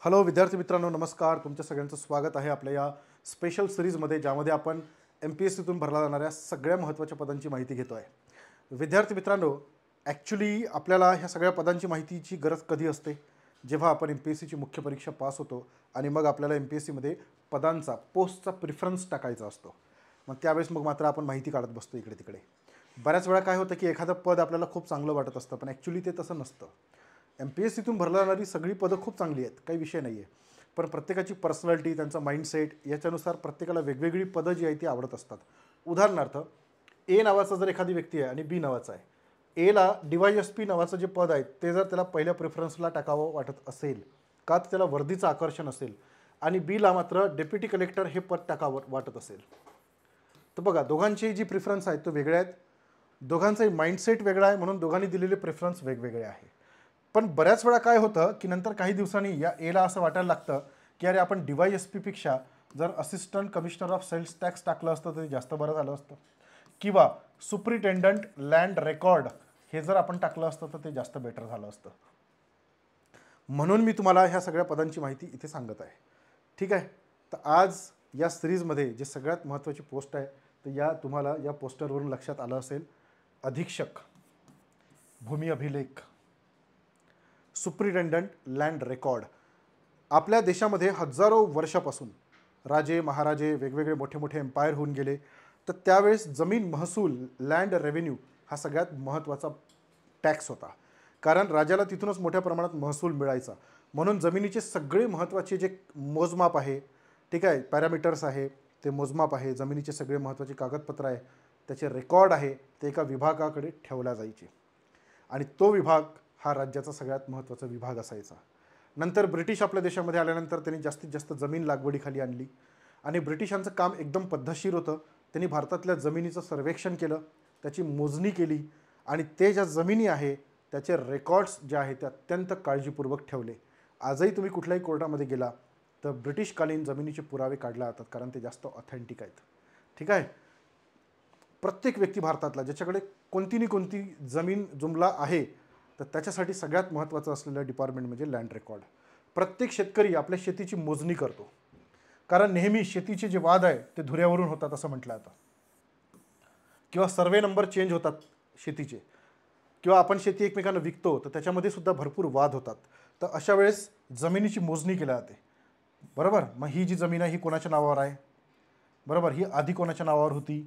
Hello विद्यार्थी मित्रांनो, नमस्कार. तुमच्या सगळ्यांचं स्वागत आहे आपल्या या स्पेशल सिरीजमध्ये, ज्यामध्ये आपण MPSCतून भरला जाणाऱ्या सगळ्या महत्त्वाच्या पदांची माहिती घेतो आहे. विद्यार्थी मित्रांनो, ॲक्च्युली आपल्याला ह्या सगळ्या पदांची माहितीची गरज कधी असते? जेव्हा आपण MPSCची मुख्य परीक्षा पास होतो आणि मग आपल्याला MPSCमध्ये पदांचा, पोस्टचा प्रिफरन्स टाकायचा असतो. मग त्यावेळेस मात्र आपण माहिती काढत बसतो इकडे तिकडे. बऱ्याच वेळा काय होतं की एखादं पद आपल्याला खूप चांगलं वाटत असतं, पण ॲक्च्युली ते तसं नसतं. MPSCतून भरला जाणारी सगळी पदं खूप चांगली आहेत, काही विषय नाही आहे. पण प्रत्येकाची पर्सनॅलिटी, त्यांचा माइंडसेट याच्यानुसार प्रत्येकाला वेगवेगळी पदं जी आहे ती आवडत असतात. उदाहरणार्थ, ए नावाचा जर एखादी व्यक्ती आहे आणि बी नावाचा आहे. एला DYSP नावाचं जे पद आहे ते जर त्याला पहिल्या प्रेफरन्सला टाकावं वाटत असेल, का तर त्याला वर्दीचं आकर्षण असेल, आणि बीला मात्र डेप्युटी कलेक्टर हे पद टाकावं वाटत असेल, तर बघा दोघांची जी प्रिफरन्स आहेत तो वेगळ्या आहेत. दोघांचाही माइंडसेट वेगळा आहे, म्हणून दोघांनी दिलेले प्रेफरन्स वेगवेगळे आहे. पण बऱ्याच वेळा काय होतं की नंतर काही दिवसांनी या एला असं वाटायला लागतं की अरे आपण DYSP पेक्षा जर assistant commissioner of sales tax टाकलं असतं तर ते जास्त बरं झालं असतं, किंवा सुप्रिटेंडंट लँड रेकॉर्ड हे जर आपण टाकलं असतं तर ते जास्त बेटर झालं असतं. म्हणून मी तुम्हाला ह्या सगळ्या पदांची माहिती इथे सांगत आहे. ठीक आहे. तर आज या सिरीजमध्ये जे सगळ्यात महत्त्वाची पोस्ट आहे, तर या तुम्हाला या पोस्टरवरून लक्षात आलं असेल, अधीक्षक, भूमी अभिलेख, सुप्रिटेंडंट लँड रेकॉर्ड. आपल्या देशामध्ये हजारो वर्षापासून राजे महाराजे वेगवेगळे मोठे मोठे एम्पायर होऊन गेले, तर त्यावेळेस जमीन महसूल, लँड रेव्हेन्यू हा सगळ्यात महत्त्वाचा टॅक्स होता. कारण राजाला तिथूनच मोठ्या प्रमाणात महसूल मिळायचा. म्हणून जमिनीचे सगळे महत्त्वाचे जे मोजमाप आहे, ठीक आहे, पॅरामीटर्स आहे, ते मोजमाप आहे, जमिनीचे सगळे महत्त्वाचे कागदपत्र आहे, त्याचे रेकॉर्ड आहे, ते एका विभागाकडे ठेवल्या जायचे. आणि तो विभाग हा राज्याचा सगळ्यात महत्त्वाचा विभाग असायचा. नंतर ब्रिटिश आपल्या देशामध्ये आल्यानंतर त्यांनी जास्तीत जास्त जमीन लागवडीखाली आणली, आणि ब्रिटिशांचं काम एकदम पद्धतशीर होतं. त्यांनी भारतातल्या जमिनीचं सर्वेक्षण केलं, त्याची मोजणी केली, आणि ते ज्या जमिनी आहे त्याचे रेकॉर्ड्स जे आहेत ते अत्यंत काळजीपूर्वक ठेवले. आजही तुम्ही कुठल्याही कोर्टामध्ये गेला तर ब्रिटिशकालीन जमिनीचे पुरावे काढले जातात, कारण ते जास्त ऑथेंटिक आहेत. ठीक आहे. प्रत्येक व्यक्ती भारतातला ज्याच्याकडे कोणती ना कोणती जमीन जुमला आहे, तर त्याच्यासाठी सगळ्यात महत्त्वाचं असलेलं डिपार्टमेंट म्हणजे लँड रेकॉर्ड. प्रत्येक शेतकरी आपल्या शेतीची मोजणी करतो, कारण नेहमी शेतीचे जे वाद आहे ते धुऱ्यावरून होतात असं म्हटलं जातं, किंवा सर्वे नंबर चेंज होतात शेतीचे, किंवा आपण शेती एकमेकांना विकतो तर त्याच्यामध्ये सुद्धा भरपूर वाद होतात. तर अशा वेळेस जमिनीची मोजणी केली जाते. बरोबर. मग ही जी जमीन आहे ही कोणाच्या नावावर आहे, बरोबर, ही आधी कोणाच्या नावावर होती,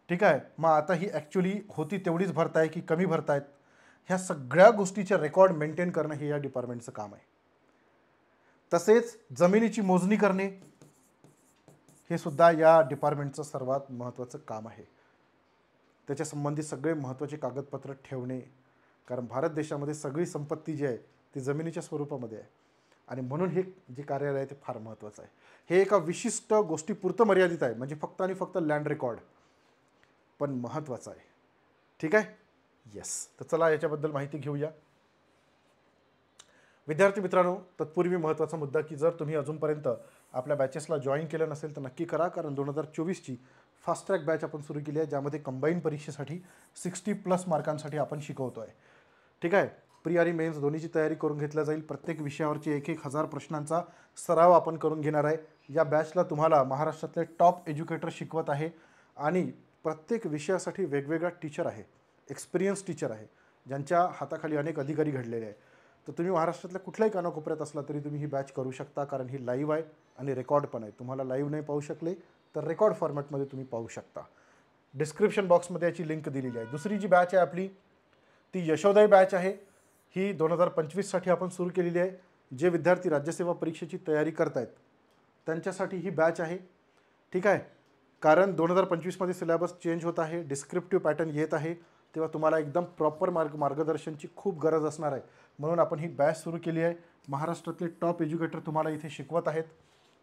ठीक आहे, मग आता ही ॲक्च्युली होती तेवढीच भरताय की कमी भरतायत, ह्या सगळ्या गोष्टीचे रेकॉर्ड मेंटेन करणं हे या डिपार्टमेंटचं काम आहे. तसेच जमिनीची मोजणी करणे हे सुद्धा या डिपार्टमेंटचं सर्वात महत्त्वाचं काम आहे. त्याच्या संबंधित सगळे महत्त्वाचे कागदपत्र ठेवणे, कारण भारत देशामध्ये सगळी संपत्ती जी आहे ती जमिनीच्या स्वरूपामध्ये आहे, आणि म्हणून हे जे कार्यालय आहे ते फार महत्त्वाचं आहे. हे एका विशिष्ट गोष्टीपुरतं मर्यादित आहे, म्हणजे फक्त आणि फक्त लँड रेकॉर्ड, पण महत्त्वाचं आहे. ठीक आहे. येस. तर चला याच्याबद्दल माहिती घेऊया. विद्यार्थी मित्रांनो, तत्पूर्वी महत्त्वाचा मुद्दा की जर तुम्ही अजूनपर्यंत आपल्या बॅचेसला जॉईन केलं नसेल तर नक्की करा, कारण 2024ची फास्ट ट्रॅक बॅच आपण सुरू केली आहे, ज्यामध्ये कंबाईन परीक्षेसाठी 60+ मार्कांसाठी आपण शिकवतो आहे. ठीक आहे. प्री आणि मेन्स दोन्हीची तयारी करून घेतल्या जाईल. प्रत्येक विषयावरची 1,000 प्रश्नांचा सराव आपण करून घेणार आहे. या बॅचला तुम्हाला महाराष्ट्रातले टॉप एज्युकेटर शिकवत आहे, आणि प्रत्येक विषयासाठी वेगवेगळा टीचर आहे, एक्सपिरियन्स टीचर आहे, ज्यांच्या हाताखाली अनेक अधिकारी घडलेले आहे. तर तुम्ही महाराष्ट्रातल्या कुठल्याही कानाकोपऱ्यात असला तरी तुम्ही ही बॅच करू शकता, कारण ही लाईव्ह आहे आणि रेकॉर्ड पण आहे. तुम्हाला लाईव्ह नाही पाहू शकले तर रेकॉर्ड फॉर्मॅटमध्ये तुम्ही पाहू शकता. डिस्क्रिप्शन बॉक्समध्ये याची लिंक दिलेली आहे. दुसरी जी बॅच आहे आपली ती यशोदय बॅच आहे. ही 2025साठी आपण सुरू केलेली आहे. जे विद्यार्थी राज्यसेवा परीक्षेची तयारी करत आहेत त्यांच्यासाठी ही बॅच आहे. ठीक आहे. कारण 2025मध्ये सिलेबस चेंज होत आहे, डिस्क्रिप्टिव्ह पॅटर्न येत आहे, तेव्हा तुम्हाला एकदम प्रॉपर मार्गदर्शनची खूप गरज असणार आहे. म्हणून आपण ही बॅच सुरू केली आहे. महाराष्ट्रातले टॉप एज्युकेटर तुम्हाला इथे शिकवत आहेत,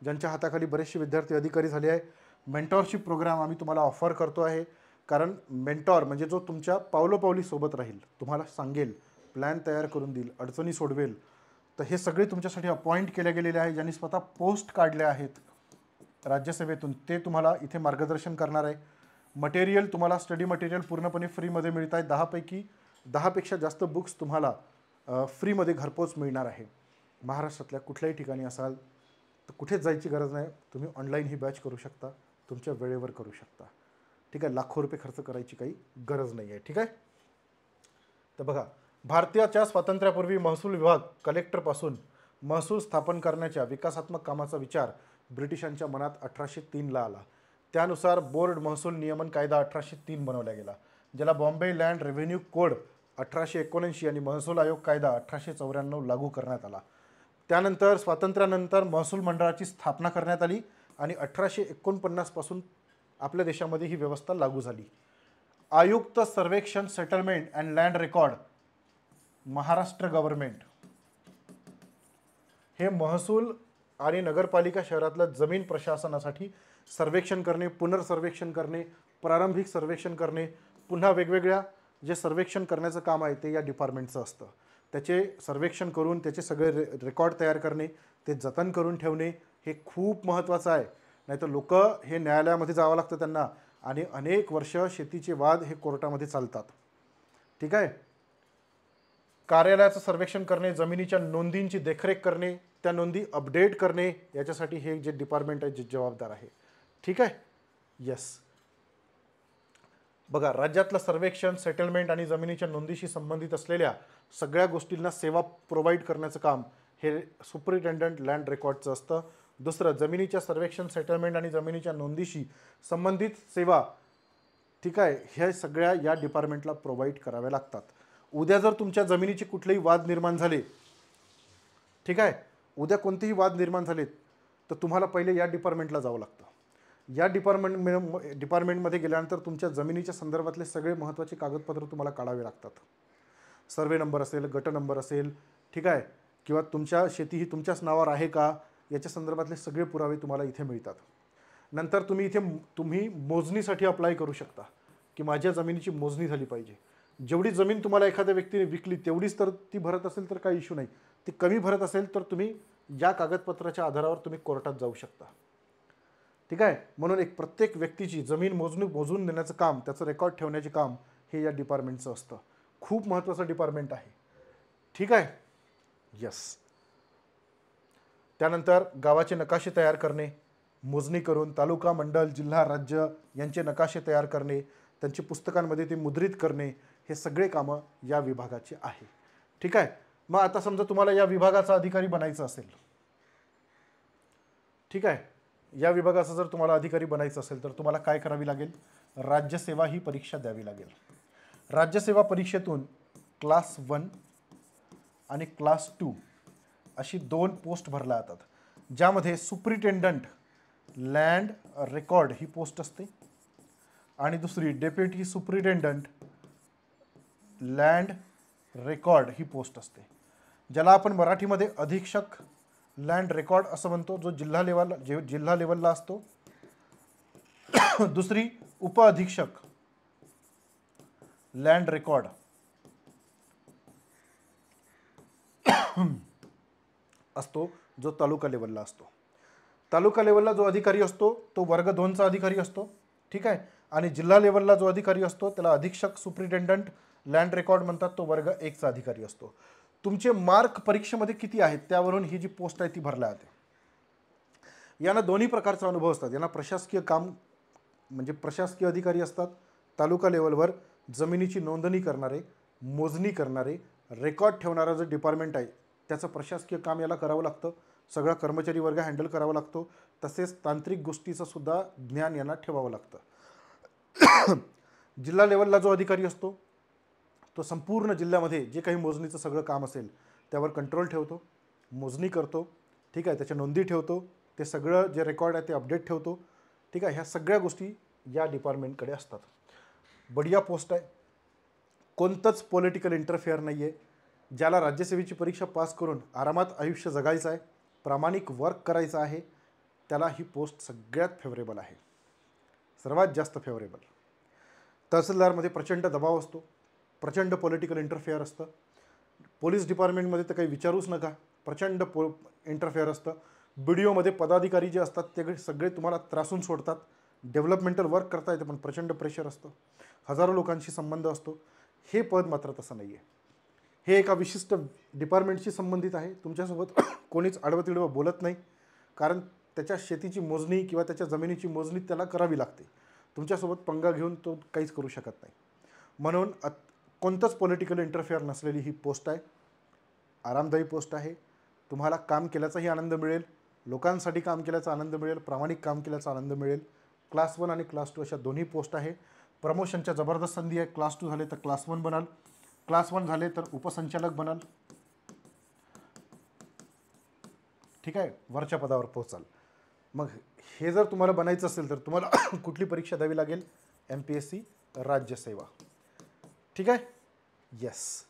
ज्यांच्या हाताखाली बरेचसे विद्यार्थी अधिकारी झाले आहे. मेंटॉरशिप प्रोग्राम आम्ही तुम्हाला ऑफर करतो आहे, कारण मेंटॉर म्हणजे जो तुमच्या पावलोपावली सोबत राहील, तुम्हाला सांगेल, प्लॅन तयार करून देईल, अडचणी सोडवेल. तर हे सगळे तुमच्यासाठी अपॉइंट केले गेलेले आहे, ज्यांनी स्वतः पोस्ट काढल्या आहेत राज्यसेवेतून, ते तुम्हाला इथे मार्गदर्शन करणार आहे. मटेरियल तुम्हाला स्टडी मटेरियल पूर्णपणे फ्रीमध्ये मिळत आहे. 10 पैकी 10पेक्षा जास्त बुक्स तुम्हाला फ्रीमध्ये घरपोच मिळणार आहे. महाराष्ट्रातल्या कुठल्याही ठिकाणी असाल तर कुठेच जायची गरज नाही, तुम्ही ऑनलाईन ही बॅच करू शकता, तुमच्या वेळेवर करू शकता. ठीक आहे, लाखो रुपये खर्च करायची काही गरज नाही आहे. ठीक आहे. तर बघा, भारताच्या स्वातंत्र्यापूर्वी महसूल विभाग कलेक्टरपासून महसूल स्थापन करण्याच्या विकासात्मक कामाचा विचार ब्रिटिशांच्या मनात 1803ला आला. त्यानुसार बोर्ड महसूल नियमन कायदा 1803 बनवला गेला, ज्याला बॉम्बे लँड रेव्हेन्यू कोड 1879 आणि महसूल आयोग कायदा 1894 लागू करण्यात आला. त्यानंतर स्वातंत्र्यानंतर महसूल मंडळाची स्थापना करण्यात आली आणि 1849 पासून आपल्या देशामध्ये ही व्यवस्था लागू झाली. आयुक्त सर्वेक्षण settlement and land record Maharashtra government हे महसूल आणि नगरपालिका शहरातलं जमीन प्रशासनासाठी सर्वेक्षण करणे, पुनर्सर्वेक्षण करणे, प्रारंभिक सर्वेक्षण करणे, पुन्हा वेगवेगळ्या जे सर्वेक्षण करण्याचं काम आहे ते या डिपार्टमेंटचं असतं. त्याचे सर्वेक्षण करून त्याचे सगळे रेकॉर्ड तयार करणे, ते जतन करून ठेवणे हे खूप महत्त्वाचं आहे. नाहीतर लोक हे न्यायालयामध्ये जावं लागतं त्यांना आणि अनेक वर्ष शेतीचे वाद हे कोर्टामध्ये चालतात. ठीक आहे. कार्यालयाचं सर्वेक्षण करणे, जमिनीच्या नोंदींची देखरेख करणे, त्या नोंदी अपडेट करणे, याच्यासाठी हे जे डिपार्टमेंट आहे जे जबाबदार आहे. ठीक आहे. येस. बघा, राज्यातलं सर्वेक्षण, सेटलमेंट आणि जमिनीच्या नोंदीशी संबंधित असलेल्या सगळ्या गोष्टींना सेवा प्रोव्हाइड करण्याचं काम हे सुपरिटेंडंट लँड रेकॉर्डचं असतं. दुसरं, जमिनीच्या सर्वेक्षण, सेटलमेंट आणि जमिनीच्या नोंदीशी संबंधित सेवा, ठीक आहे, ह्या सगळ्या या डिपार्टमेंटला प्रोव्हाइड कराव्या लागतात. उद्या जर तुमच्या जमिनीचे कुठलेही वाद निर्माण झाले, ठीक आहे, उद्या कोणतेही वाद निर्माण झालेत तर तुम्हाला पहिले या डिपार्टमेंटला जावं लागतं. या डिपार्टमेंटमध्ये गेल्यानंतर तुमच्या जमिनीच्या संदर्भातले सगळे महत्त्वाचे कागदपत्र तुम्हाला काढावे लागतात. सर्वे नंबर असेल, गट नंबर असेल, ठीक आहे, किंवा तुमच्या शेती ही तुमच्याच नावावर आहे का याच्या संदर्भातले सगळे पुरावे तुम्हाला इथे मिळतात. नंतर तुम्ही मोजणीसाठी अप्लाय करू शकता की माझ्या जमिनीची मोजणी झाली पाहिजे. जेवढी जमीन तुम्हाला एखाद्या व्यक्तीने विकली तेवढीच तर ती भरत असेल तर काही इश्यू नाही. ती कमी भरत असेल तर तुम्ही या कागदपत्राच्या आधारावर तुम्ही कोर्टात जाऊ शकता. ठीक आहे. म्हणून एक प्रत्येक व्यक्तीची जमीन मोजून देण्याचं काम, त्याचं रेकॉर्ड ठेवण्याचे काम हे या डिपार्टमेंटचं असतं. खूप महत्त्वाचं डिपार्टमेंट आहे. ठीक आहे. यस. त्यानंतर गावाचे नकाशे तयार करणे, मोजणी करून तालुका, मंडल, जिल्हा, राज्य यांचे नकाशे तयार करणे, त्यांची पुस्तकांमध्ये ते मुद्रित करणे, हे सगळे कामं या विभागाचे आहे. ठीक आहे. मग आता समजा तुम्हाला या विभागाचा अधिकारी बनायचं असेल, ठीक आहे, या विभागाचा जर तुम्हाला अधिकारी बनायचं असेल तर तुम्हाला काय करावी लागेल? राज्यसेवा ही परीक्षा द्यावी लागेल. राज्यसेवा परीक्षेतून क्लास 1 आणि क्लास 2 अशी 2 पोस्ट भरल्या जातात, ज्यामध्ये सुपरिटेंडंट लँड रेकॉर्ड ही पोस्ट असते आणि दुसरी डेप्युटी सुपरिटेंडंट लँड रेकॉर्ड ही पोस्ट असते, ज्याला आपण मराठीमध्ये अधीक्षक लँड रेकॉर्ड असं म्हणतो, जो जिल्हा लेवलला असतो. दुसरी उपअधीक्षक लँड रेकॉर्ड असतो, जो तालुका लेवलला असतो. तालुका लेवलला जो अधिकारी असतो तो वर्ग 2चा अधिकारी असतो. ठीक आहे. आणि जिल्हा लेवलला जो अधिकारी असतो त्याला अधीक्षक सुपरिटेंडंट लँड रेकॉर्ड म्हणतात, तो वर्ग 1चा अधिकारी असतो. तुमचे मार्क परीक्षेमध्ये किती आहेत त्यावरून ही जी पोस्ट आहे ती भरल्या जाते. यांना दोन्ही प्रकारचा अनुभव असतात. यांना प्रशासकीय काम म्हणजे प्रशासकीय अधिकारी असतात, तालुका लेवलवर जमिनीची नोंदणी करणारे, मोजणी करणारे, रेकॉर्ड ठेवणारा जो डिपार्टमेंट आहे त्याचं प्रशासकीय काम याला करावं लागतं. सगळा कर्मचारी वर्ग हँडल करावा लागतो. तसेच तांत्रिक गोष्टीचं सुद्धा ज्ञान यांना ठेवावं लागतं. जिल्हा लेवलला जो अधिकारी असतो तो संपूर्ण जिल्ह्यामध्ये जे काही मोजणीचं सगळं काम असेल त्यावर कंट्रोल ठेवतो, मोजणी करतो. ठीक आहे. त्याच्या नोंदी ठेवतो, ते सगळं जे रेकॉर्ड आहे ते अपडेट ठेवतो. ठीक आहे. ह्या सगळ्या गोष्टी या डिपार्टमेंटकडे असतात. बढिया पोस्ट आहे. कोणतंच पॉलिटिकल इंटरफेअर नाही आहे. ज्याला राज्यसेवेची परीक्षा पास करून आरामात आयुष्य जगायचं आहे, प्रामाणिक वर्क करायचं आहे, त्याला ही पोस्ट सगळ्यात फेवरेबल आहे, सर्वात जास्त फेवरेबल. तहसीलदारमध्ये प्रचंड दबाव असतो, प्रचंड पॉलिटिकल इंटरफेअर असतं. पोलीस डिपार्टमेंटमध्ये तर काही विचारूच नका, प्रचंड इंटरफेअर असतं. BDOमध्ये पदाधिकारी जे असतात ते सगळे तुम्हाला त्रासून सोडतात. डेव्हलपमेंटल वर्क करता येतं पण प्रचंड प्रेशर असतं, हजारो लोकांशी संबंध असतो. हे पद मात्र तसं नाही आहे. हे एका विशिष्ट डिपार्टमेंटशी संबंधित आहे. तुमच्यासोबत कोणीच आडवं तिडवं बोलत नाही, कारण त्याच्या शेतीची मोजणी किंवा त्याच्या जमिनीची मोजणी त्याला करावी लागते. तुमच्यासोबत पंगा घेऊन तो काहीच करू शकत नाही. म्हणून कोणतंच पॉलिटिकल इंटरफेअर नसलेली ही पोस्ट आहे. आरामदायी पोस्ट आहे. तुम्हाला काम केल्याचाही आनंद मिळेल, लोकांसाठी काम केल्याचा आनंद मिळेल, प्रामाणिक काम केल्याचा आनंद मिळेल. क्लास 1 आणि क्लास 2 अशा दोन्ही पोस्ट आहे. प्रमोशनच्या जबरदस्त संधी आहे. क्लास 2 झाले तर क्लास 1 बनाल, क्लास 1 झाले तर उपसंचालक बनाल. ठीक आहे, वरच्या पदावर पोहोचाल. मग हे जर तुम्हाला बनायचं असेल तर तुम्हाला कुठली परीक्षा द्यावी लागेल? MPSC राज्यसेवा. ठीक आहे. येस,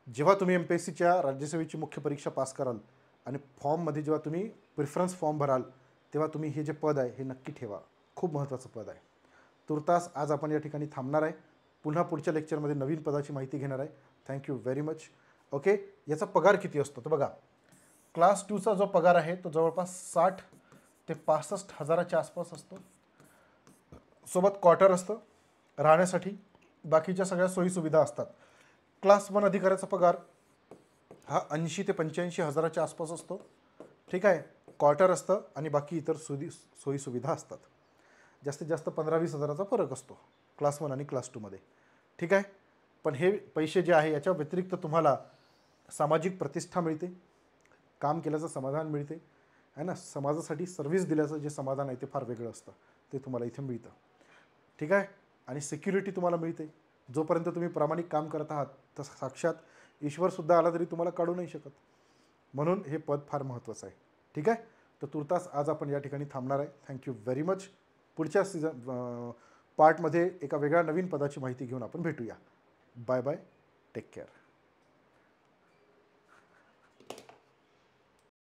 जेव्हा तुम्ही MPSCच्या राज्यसेवेची मुख्य परीक्षा पास कराल आणि फॉर्ममध्ये जेव्हा तुम्ही प्रिफरन्स फॉर्म भराल, तेव्हा तुम्ही हे जे पद आहे हे नक्की ठेवा. खूप महत्त्वाचं पद आहे. तुर्तास आज आपण या ठिकाणी थांबणार आहे. पुन्हा पुढच्या लेक्चरमध्ये नवीन पदाची माहिती घेणार आहे. Thank you very much. ओके, याचा पगार किती असतो तर बघा, क्लास 2चा जो पगार आहे तो जवळपास 60 ते 65 हजाराच्या आसपास असतो. सोबत क्वार्टर असतं राहण्यासाठी, बाकीच्या सगळ्या सोयीसुविधा असतात. क्लास 1 अधिकाऱ्याचा पगार हा 80 ते 85 हजाराच्या आसपास असतो. ठीक आहे, क्वार्टर असतं आणि बाकी इतर सोयीसुविधा असतात. जास्तीत जास्त 15-20 हजाराचा फरक असतो क्लास 1 आणि क्लास 2मध्ये. ठीक आहे, पण हे पैसे जे आहे याच्या व्यतिरिक्त तुम्हाला सामाजिक प्रतिष्ठा मिळते, काम केल्याचं समाधान मिळते आहे ना. समाजासाठी सर्व्हिस दिल्याचं जे समाधान आहे ते फार वेगळं असतं, ते तुम्हाला इथे मिळतं. ठीक आहे, आणि सिक्युरिटी तुम्हाला मिळते. जोपर्यंत तुम्ही प्रामाणिक काम करत आहात तर साक्षात ईश्वरसुद्धा आला तरी तुम्हाला काढू नाही शकत. म्हणून हे पद फार महत्त्वाचं आहे. ठीक आहे, तर तुर्तास आज आपण या ठिकाणी थांबणार आहे. Thank you very much. पुढच्या पार्टमध्ये एका वेगळ्या नवीन पदाची माहिती घेऊन आपण भेटूया. Bye bye, take care.